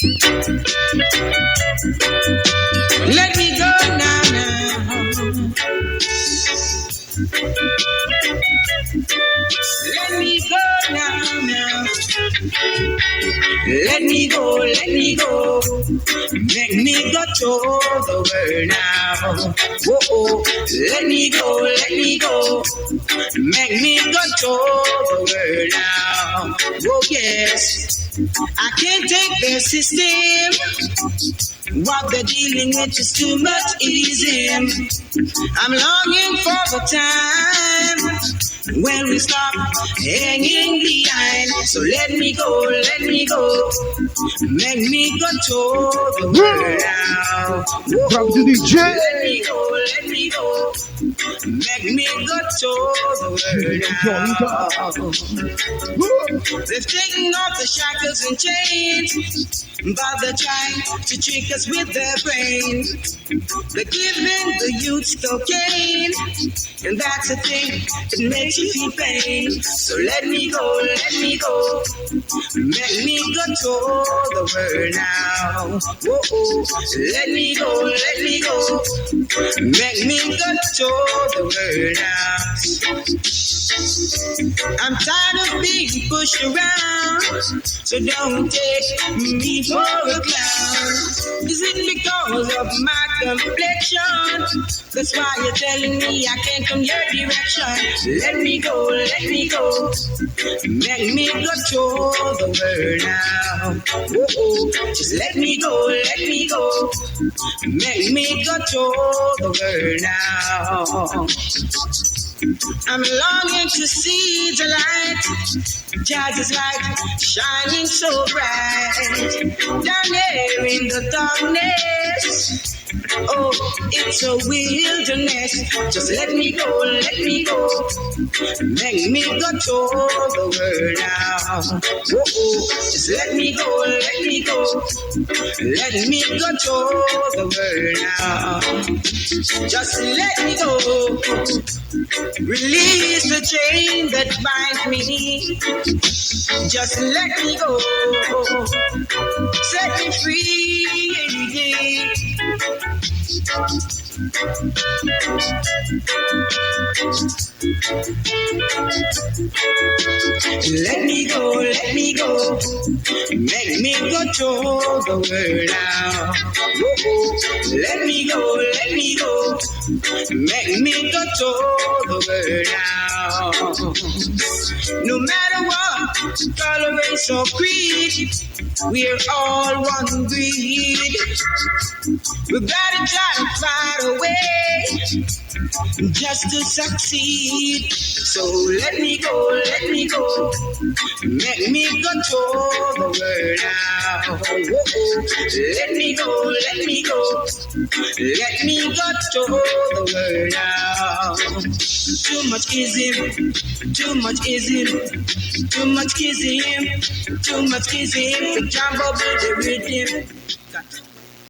Let me go now, now. Let me go now, now. Let me go, let me go. Make me go to the world now. Whoa, oh. Let me go, let me go. Make me go to the world now. Oh, yes. I can't take the system. What they're dealing with is too much easy. I'm longing for the time when we stop hanging behind. So let me go, let me go. Make me go to the world now. From the DJ. Let me go, let me go. Make me go to the world now. They've taken off the shackles and chains, but they're trying to trick us with their brains. They're giving the youth cocaine, and that's the thing that makes you feel pain. So let me go, let me go. Make me go to the world now. Whoa, let me go, let me go. Make me go to the world now. I'm tired of being pushed around, so don't take me for a clown. Is it because of my complexion? That's why you're telling me I can't come your direction. Let me go, let me go. Make me go to the world now. Whoa, just let me go, let me go. Make me go to the world now. I'm longing to see the light, Jesus' light shining so bright. Down there in the darkness, oh, it's a wilderness. Just let me go, let me go. Make me go to the world now. Oh, just let me go, let me go. Let me go to the world now. Just let me go. Release the chain that binds me. Just let me go. Set me free. Let me go, let me go. Make me go to the world now. Whoa, let me go, let me go. Make me go to the world now. No matter what color, race, or creed, we're all one breed. We gotta try to find a way just to succeed. So let me go, let me go. Make me go to the world now. Whoa, let me go, let me go. Let me go to the world now. Too much kissing, too much kissing, too much kissing, too much kissing. Jump up with the rhythm.